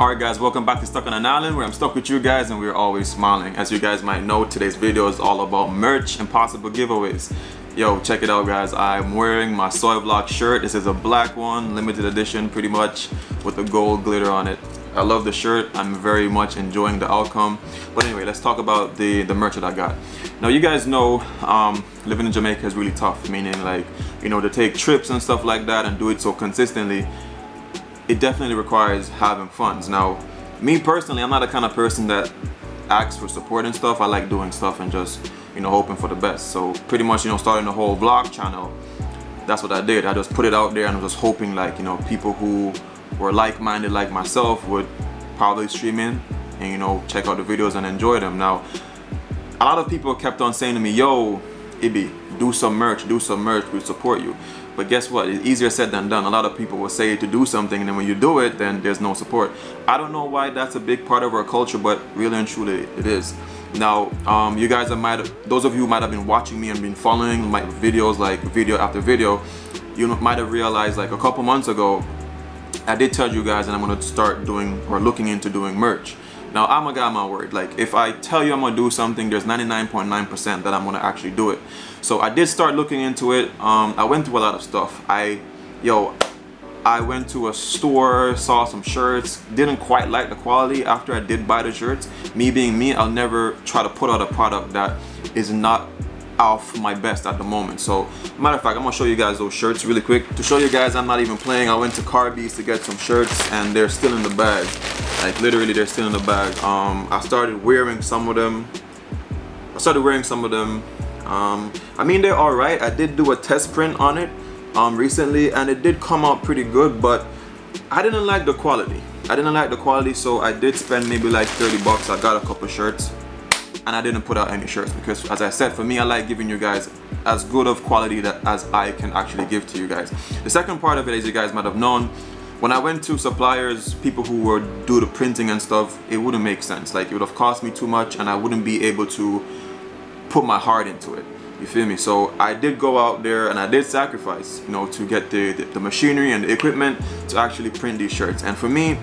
Alright guys, welcome back to Stuck on an Island, where I'm stuck with you guys and we're always smiling. As you guys might know, today's video is all about merch and possible giveaways. Yo, check it out guys, I'm wearing my Soai vlog shirt. This is a black one, limited edition pretty much, with the gold glitter on it. I love the shirt, I'm very much enjoying the outcome. But anyway, let's talk about the merch that I got. Now you guys know, living in Jamaica is really tough, meaning like, you know, to take trips and stuff like that and do it so consistently, it definitely requires having funds. Now, me personally, I'm not the kind of person that asks for support and stuff. I like doing stuff and just, you know, hoping for the best. So pretty much, you know, starting the whole vlog channel, that's what I did. I just put it out there and I was just hoping like, you know, people who were like-minded like myself would probably stream in and, you know, check out the videos and enjoy them. Now, a lot of people kept on saying to me, yo, Ibby, do some merch, we'll support you. But guess what? It's easier said than done. A lot of people will say to do something, and then when you do it, then there's no support. I don't know why that's a big part of our culture, but really and truly it is. Now, you guys those of you who might have been watching me and been following my videos, like video after video, you might have realized like a couple months ago, I did tell you guys that I'm gonna start doing or looking into doing merch. Now, I'm a guy of my word. Like, if I tell you I'm gonna do something, there's 99.9% that I'm gonna actually do it. So I did start looking into it. I went through a lot of stuff. I went to a store, saw some shirts, didn't quite like the quality after I did buy the shirts. Me being me, I'll never try to put out a product that is not off my best at the moment. So matter of fact, I'm gonna show you guys those shirts really quick to show you guys I'm not even playing. I went to Carby's to get some shirts and they're still in the bag. Like literally they're still in the bag. I started wearing some of them. I mean, they're all right. I did do a test print on it recently and it did come out pretty good, but I didn't like the quality. So I did spend maybe like 30 bucks. I got a couple shirts and I didn't put out any shirts because, as I said, for me, I like giving you guys as good of quality as I can actually give to you guys. The second part of it, as you guys might have known, when I went to suppliers, people who would do the printing and stuff, it wouldn't make sense. Like, it would have cost me too much and I wouldn't be able to put my heart into it. You feel me? So I did go out there and I did sacrifice, you know, to get the machinery and the equipment to actually print these shirts. And for me,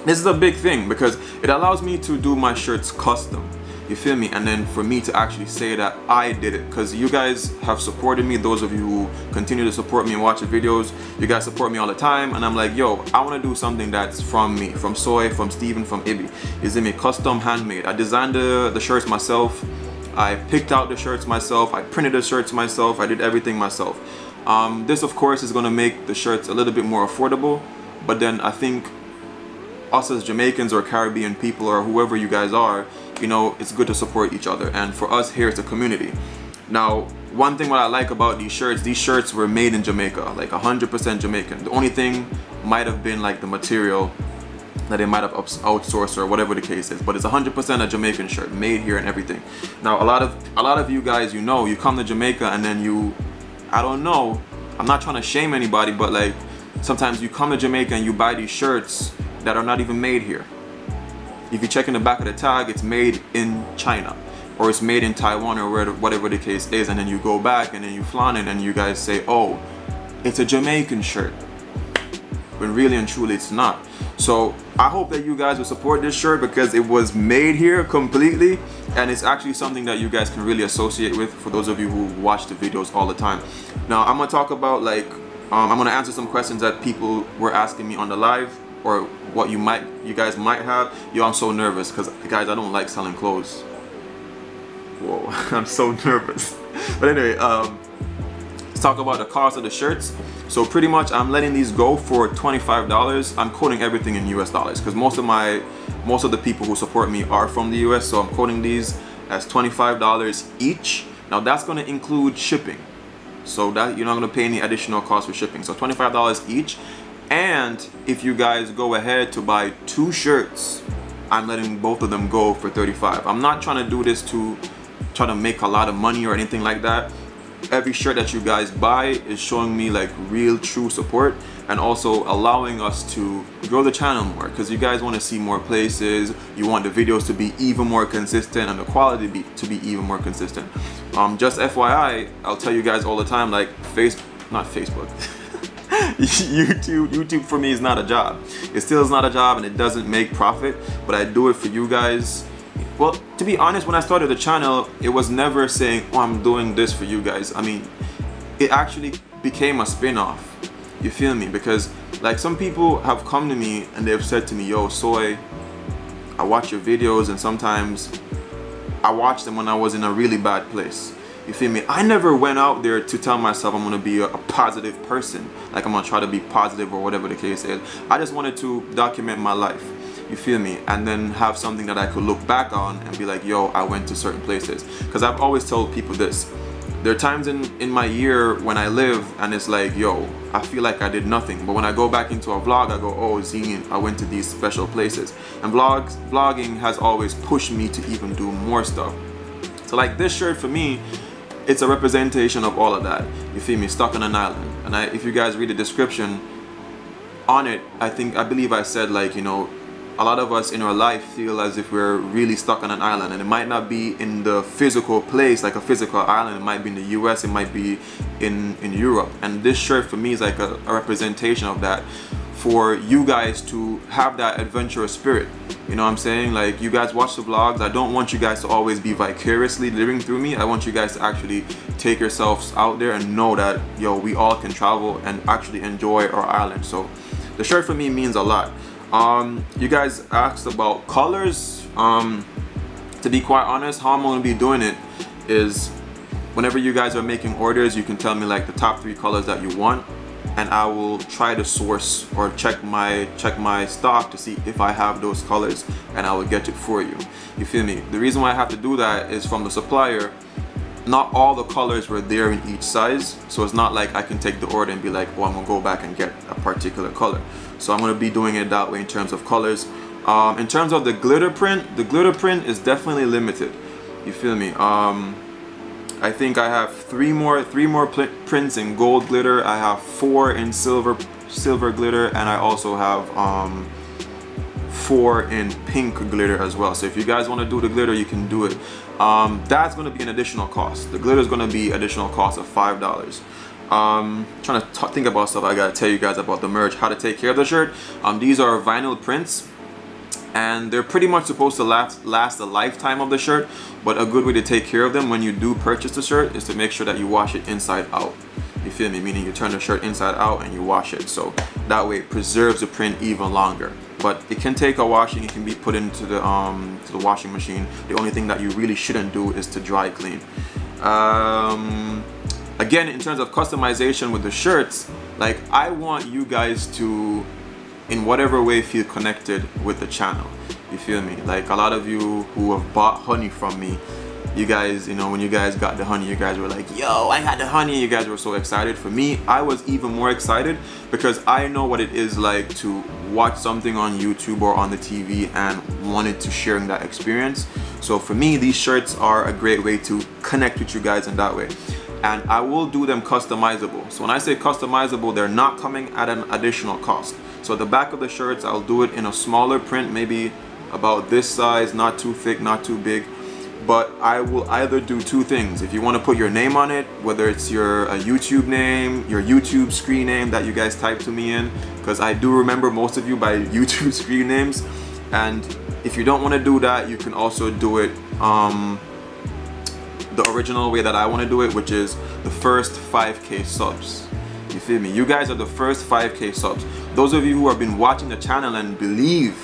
this is a big thing because it allows me to do my shirts custom. You feel me? And then for me to actually say that I did it, because you guys have supported me. Those of you who continue to support me and watch the videos, you guys support me all the time, and I'm like, yo, I want to do something that's from me, from Soai, from Steven, from Ibby. Is it me? Custom, handmade. I designed the shirts myself. I picked out the shirts myself. I printed the shirts myself. I did everything myself. This of course is going to make the shirts a little bit more affordable, but then I think us as Jamaicans or Caribbean people or whoever you guys are, you know, it's good to support each other. And for us here, it's a community. Now, one thing what I like about these shirts were made in Jamaica, like 100% Jamaican. The only thing might have been like the material that they might have outsourced or whatever the case is, but it's 100% a Jamaican shirt, made here and everything. Now, a lot of you guys, you know, you come to Jamaica and then I don't know, I'm not trying to shame anybody, but like sometimes you come to Jamaica and you buy these shirts that are not even made here. If you check in the back of the tag, it's made in China or it's made in Taiwan or whatever the case is, and then you go back and then you flaunt it and you guys say, oh, it's a Jamaican shirt, when really and truly it's not. So I hope that you guys will support this shirt because it was made here completely, and it's actually something that you guys can really associate with for those of you who watch the videos all the time. Now I'm gonna talk about like I'm gonna answer some questions that people were asking me on the live, or what you guys might have. Yo, I'm so nervous because guys, I don't like selling clothes. Whoa, I'm so nervous. But anyway, let's talk about the cost of the shirts. So pretty much I'm letting these go for $25. I'm quoting everything in US dollars because most of the people who support me are from the US, so I'm quoting these as $25 each. Now that's going to include shipping, so that you're not going to pay any additional cost for shipping. So $25 each. And if you guys go ahead to buy 2 shirts, I'm letting both of them go for $35. I'm not trying to do this to try to make a lot of money or anything like that. Every shirt that you guys buy is showing me like real true support and also allowing us to grow the channel more, because you guys want to see more places, you want the videos to be even more consistent and the quality to be even more consistent. Just FYI, I'll tell you guys all the time, like not Facebook YouTube for me is not a job. It still is not a job, and it doesn't make profit, but I do it for you guys. Well, to be honest, when I started the channel, it was never saying, oh, I'm doing this for you guys. I mean, it actually became a spin-off. You feel me? Because like some people have come to me and they've said to me, yo, Soai, I watch your videos, and sometimes I watch them when I was in a really bad place. You feel me? I never went out there to tell myself I'm gonna be a positive person, like I'm gonna try to be positive or whatever the case is. I just wanted to document my life, you feel me, and then have something that I could look back on and be like, yo, I went to certain places. Because I've always told people this, there are times in my year when I live and it's like, yo, I feel like I did nothing, but when I go back into a vlog, I go, oh, Zine, I went to these special places. And vlogging has always pushed me to even do more stuff. So like this shirt for me, it's a representation of all of that. You feel me? Stuck on an island. And if you guys read the description on it, I believe I said, like, you know, a lot of us in our life feel as if we're really stuck on an island, and it might not be in the physical place, like a physical island. It might be in the US, it might be in Europe. And this shirt for me is like a representation of that, for you guys to have that adventurous spirit. You know what I'm saying? Like, you guys watch the vlogs. I don't want you guys to always be vicariously living through me. I want you guys to actually take yourselves out there and know that, yo, we all can travel and actually enjoy our island. So the shirt for me means a lot. You guys asked about colors. To be quite honest, how I'm going to be doing it is whenever you guys are making orders, you can tell me like the top 3 colors that you want, and I will try to source or check my stock to see if I have those colors, and I will get it for you. You feel me? The reason why I have to do that is from the supplier, not all the colors were there in each size, so it's not like I can take the order and be like, oh, I'm gonna go back and get a particular color. So I'm gonna be doing it that way in terms of colors. In terms of the glitter print is definitely limited. You feel me? I think I have three more prints in gold glitter. I have 4 in silver glitter, and I also have 4 in pink glitter as well. So if you guys want to do the glitter, you can do it. That's going to be an additional cost. The glitter is going to be additional cost of $5. Trying to think about stuff I gotta tell you guys about the merch, how to take care of the shirt. These are vinyl prints, and they're pretty much supposed to last the lifetime of the shirt, but a good way to take care of them when you do purchase the shirt is to make sure that you wash it inside out. You feel me? Meaning you turn the shirt inside out and you wash it, so that way it preserves the print even longer. But it can take a washing. It can be put into the washing machine. The only thing that you really shouldn't do is to dry clean. Again, in terms of customization with the shirts, like, I want you guys to, in whatever way, feel connected with the channel. You feel me? Like, a lot of you who have bought honey from me, you guys, you know, when you guys got the honey, you guys were like, yo, I got the honey. You guys were so excited. For me, I was even more excited because I know what it is like to watch something on YouTube or on the TV and wanted to share that experience. So for me, these shirts are a great way to connect with you guys in that way. And I will do them customizable. So when I say customizable, they're not coming at an additional cost. So at the back of the shirts, I'll do it in a smaller print, maybe about this size, not too thick, not too big. But I will either do 2 things. If you want to put your name on it, whether it's your YouTube name, your YouTube screen name that you guys type to me in, because I do remember most of you by YouTube screen names. And if you don't want to do that, you can also do it the original way that I want to do it, which is the first 5K subs. You feel me? You guys are the first 5K subs. Those of you who have been watching the channel and believe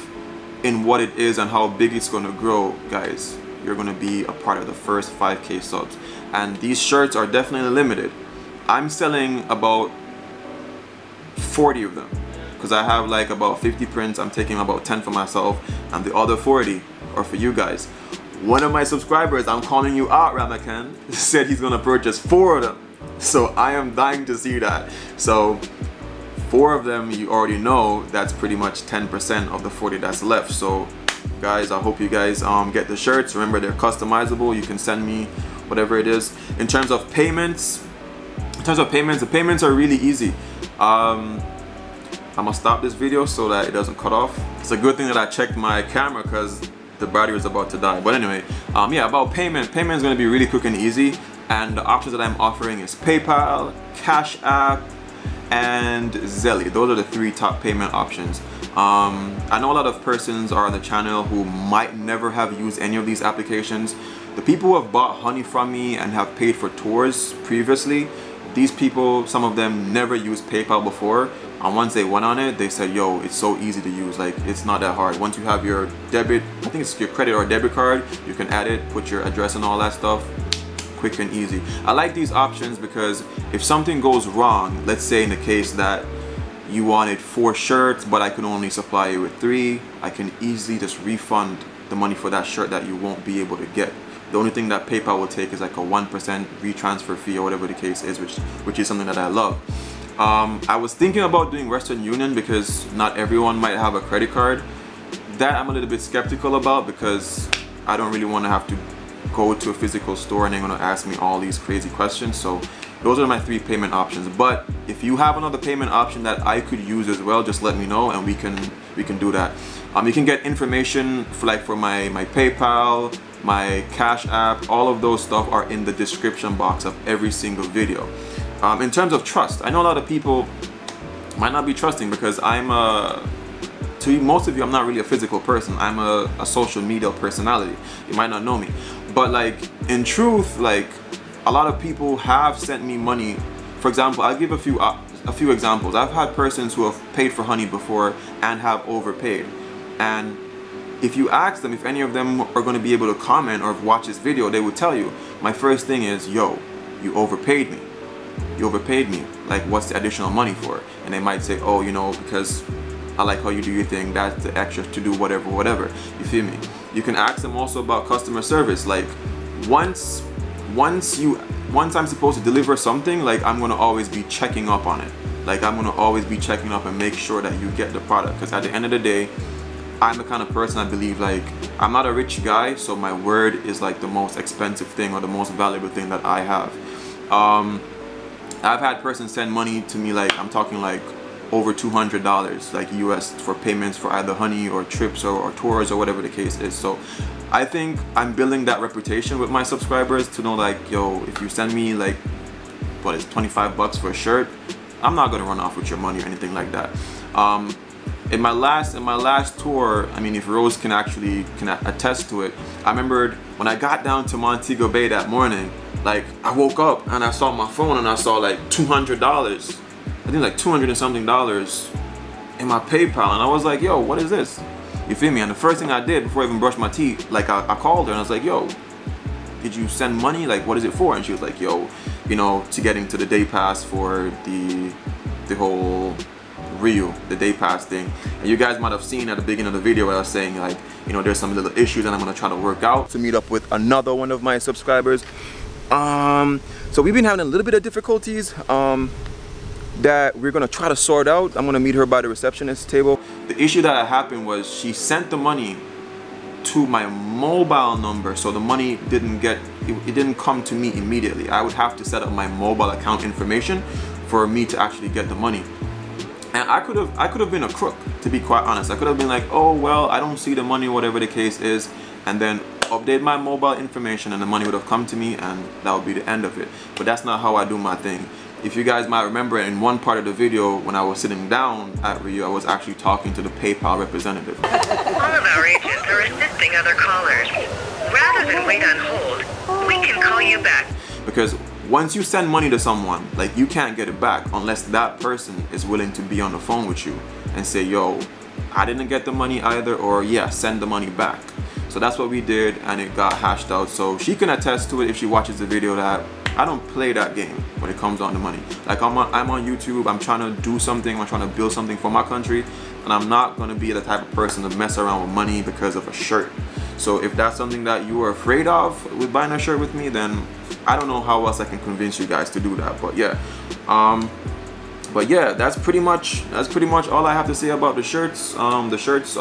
in what it is and how big it's going to grow, guys, you're going to be a part of the first 5K subs. And these shirts are definitely limited. I'm selling about 40 of them because I have like about 50 prints. I'm taking about 10 for myself, and the other 40 are for you guys. One of my subscribers, I'm calling you out, Ramakan, said he's gonna purchase 4 of them. So I am dying to see that. So 4 of them, you already know, that's pretty much 10% of the 40 that's left. So guys, I hope you guys get the shirts. Remember, they're customizable. You can send me whatever it is. In terms of payments, the payments are really easy. I'm gonna stop this video so that it doesn't cut off. It's a good thing that I checked my camera because the battery was about to die. But anyway, yeah, about payment is going to be really quick and easy, and the options that I'm offering is PayPal, Cash App, and Zelly. Those are the 3 top payment options. I know a lot of persons are on the channel who might never have used any of these applications. The people who have bought honey from me and have paid for tours previously, these people, some of them never used PayPal before, and once they went on it, they said, yo, it's so easy to use, like it's not that hard. Once you have your debit, I think it's your credit or debit card, you can add it, put your address and all that stuff, quick and easy. I like these options because if something goes wrong, let's say in the case that you wanted 4 shirts but I could only supply you with 3, I can easily just refund the money for that shirt that you won't be able to get. The only thing that PayPal will take is like a 1% retransfer fee or whatever the case is, which is something that I love. I was thinking about doing Western Union because not everyone might have a credit card. That I'm a little bit skeptical about because I don't really want to have to go to a physical store and they're going to ask me all these crazy questions. So those are my 3 payment options. But if you have another payment option that I could use as well, just let me know and we can do that. You can get information for my PayPal, my Cash App, all of those stuff are in the description box of every single video. In terms of trust, I know a lot of people might not be trusting because to most of you, I'm not really a physical person. I'm a social media personality. You might not know me. But like in truth, like a lot of people have sent me money. For example, I'll give a few examples. I've had persons who have paid for honey before and have overpaid. And if you ask them if any of them are going to be able to comment or watch this video, they would tell you, my first thing is, yo, you overpaid me. You overpaid me. Like, what's the additional money for? And they might say, oh, you know, because I like how you do your thing, that's the extra to do whatever. You feel me? You can ask them also about customer service. Like, once I'm supposed to deliver something, like I'm going to always be checking up on it. Like, I'm going to always be checking up and make sure that you get the product. Because at the end of the day, I'm the kind of person I believe, like, I'm not a rich guy, so my word is like the most expensive thing or the most valuable thing that I have. I've had persons send money to me, like I'm talking like over $200 like US for payments for either honey or trips or tours or whatever the case is. So I think I'm building that reputation with my subscribers to know, like, yo, if you send me like, what is 25 bucks for a shirt, I'm not gonna run off with your money or anything like that. In my last tour, I mean, if Rose can attest to it, I remembered when I got down to Montego Bay that morning, like I woke up and I saw my phone and I saw like $200, I think like $200 and something in my PayPal, and I was like, yo, what is this? You feel me? And the first thing I did before I even brushed my teeth, like I called her and I was like, yo, did you send money? Like, what is it for? And she was like, yo, you know, to get into the day pass for the whole the day pass thing. And you guys might have seen at the beginning of the video where I was saying, like, you know, there's some little issues and I'm gonna try to work out to meet up with another one of my subscribers. So we've been having a little bit of difficulties that we're gonna try to sort out. I'm gonna meet her by the receptionist table. The issue that happened was she sent the money to my mobile number, so the money didn't come to me immediately. I would have to set up my mobile account information for me to actually get the money. And I could have been a crook, to be quite honest. I could have been like, oh well, I don't see the money, whatever the case is, and then update my mobile information and the money would have come to me and that would be the end of it. But that's not how I do my thing. If you guys might remember, in one part of the video when I was sitting down at Rio, I was actually talking to the PayPal representative. All of our agents are assisting other callers. Rather than wait on hold, we can call you back. Because once you send money to someone, like, you can't get it back unless that person is willing to be on the phone with you and say, yo, I didn't get the money either, or yeah, send the money back. So that's what we did and it got hashed out. So she can attest to it if she watches the video that I don't play that game when it comes on the money. Like, I'm on YouTube, I'm trying to do something, I'm trying to build something for my country, and I'm not gonna be the type of person to mess around with money because of a shirt. So if that's something that you are afraid of with buying a shirt with me, then I don't know how else I can convince you guys to do that. But yeah, that's pretty much all I have to say about the shirts. The shirts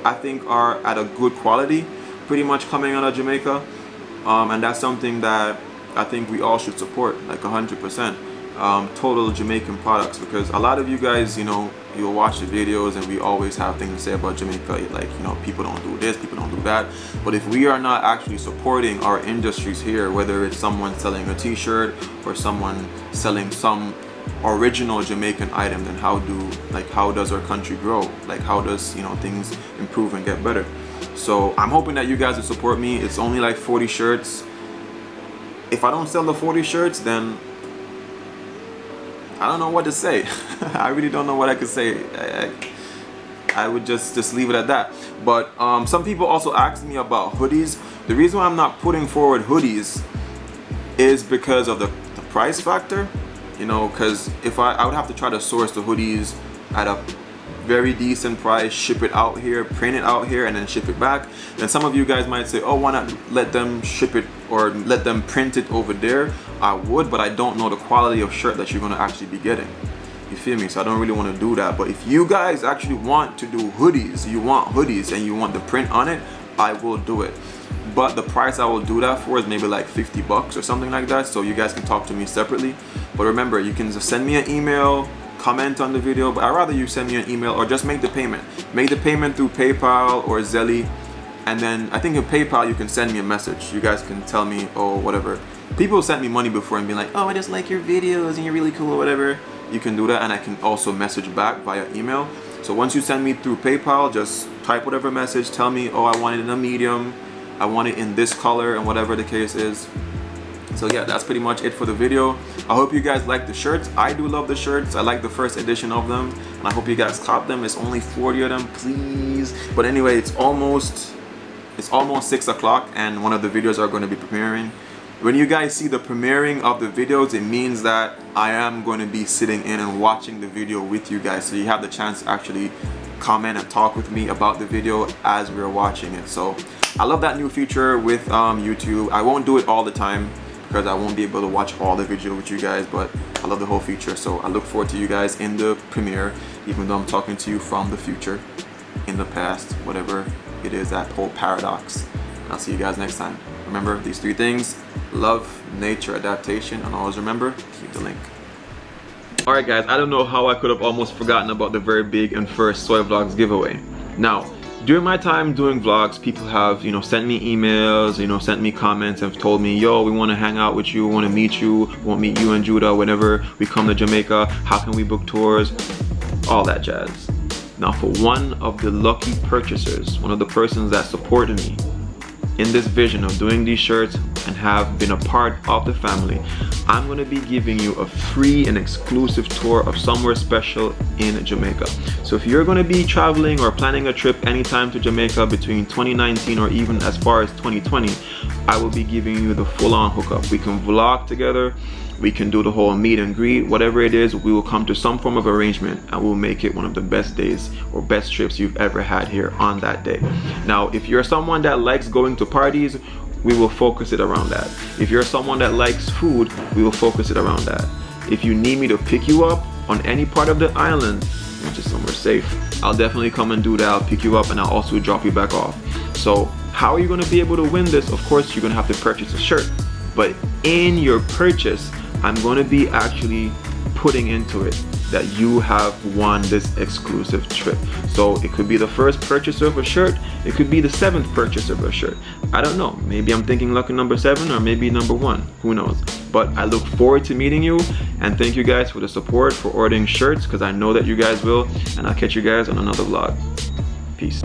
I think are at a good quality, pretty much coming out of Jamaica, and that's something that I think we all should support, like 100%. Total Jamaican products, because a lot of you guys, you know, you'll watch the videos and we always have things to say about Jamaica, like, you know, people don't do this, people don't do that. But if we are not actually supporting our industries here, whether it's someone selling a t-shirt or someone selling some original Jamaican item, then how does our country grow? Like how does, you know, things improve and get better? So I'm hoping that you guys will support me. It's only like 40 shirts. If I don't sell the 40 shirts, then I don't know what to say. I really don't know what I could say. I would just leave it at that. But some people also asked me about hoodies. The reason why I'm not putting forward hoodies is because of the price factor. You know, because if I would have to try to source the hoodies at a very decent price, ship it out here, print it out here, and then ship it back. Then some of you guys might say, oh, why not let them ship it or let them print it over there? I would, but I don't know the quality of shirt that you're going to actually be getting. You feel me? So I don't really want to do that. But if you guys actually want to do hoodies, you want hoodies and you want the print on it, I will do it. But the price I will do that for is maybe like 50 bucks or something like that. So you guys can talk to me separately. But remember, you can just send me an email, comment on the video, but I'd rather you send me an email or just make the payment. Make the payment through PayPal or Zelle. And then I think in PayPal you can send me a message. You guys can tell me, oh, whatever. People sent me money before and be like, oh, I just like your videos and you're really cool or whatever. You can do that, and I can also message back via email. So once you send me through PayPal, just type whatever message, tell me, oh, I want it in a medium, I want it in this color, and whatever the case is. So yeah, that's pretty much it for the video. I hope you guys like the shirts. I do love the shirts. I like the first edition of them, and I hope you guys cop them. It's only 40 of them, please. But anyway, it's almost 6 o'clock, and one of the videos are going to be premiering. When you guys see the premiering of the videos, it means that I am going to be sitting in and watching the video with you guys, so you have the chance to actually comment and talk with me about the video as we're watching it. So I love that new feature with YouTube. I won't do it all the time because I won't be able to watch all the video with you guys, but I love the whole feature. So I look forward to you guys in the premiere, even though I'm talking to you from the future, in the past, whatever it is, that whole paradox. I'll see you guys next time. Remember these 3 things: love, nature, adaptation, and always remember, keep the link. Alright guys, I don't know how I could have almost forgotten about the very big and first Soai Vlogs giveaway. Now, during my time doing vlogs, people have, you know, sent me emails, you know, sent me comments and told me, yo, we want to hang out with you, we want to meet you, we want to meet you and Judah whenever we come to Jamaica, how can we book tours, all that jazz. Now for one of the lucky purchasers, one of the persons that supported me in this vision of doing these shirts and have been a part of the family, I'm going to be giving you a free and exclusive tour of somewhere special in Jamaica. So if you're going to be traveling or planning a trip anytime to Jamaica between 2019 or even as far as 2020, I will be giving you the full-on hookup. We can vlog together, we can do the whole meet and greet, whatever it is, we will come to some form of arrangement and we'll make it one of the best days or best trips you've ever had here on that day. Now, if you're someone that likes going to parties, we will focus it around that. If you're someone that likes food, we will focus it around that. If you need me to pick you up on any part of the island, which is somewhere safe, I'll definitely come and do that. I'll pick you up and I'll also drop you back off. So how are you going to be able to win this? Of course, you're going to have to purchase a shirt, but in your purchase, I'm going to be actually putting into it that you have won this exclusive trip. So it could be the first purchase of a shirt, it could be the 7th purchase of a shirt. I don't know, maybe I'm thinking lucky number 7 or maybe number 1, who knows. But I look forward to meeting you, and thank you guys for the support, for ordering shirts, because I know that you guys will, and I'll catch you guys on another vlog. Peace.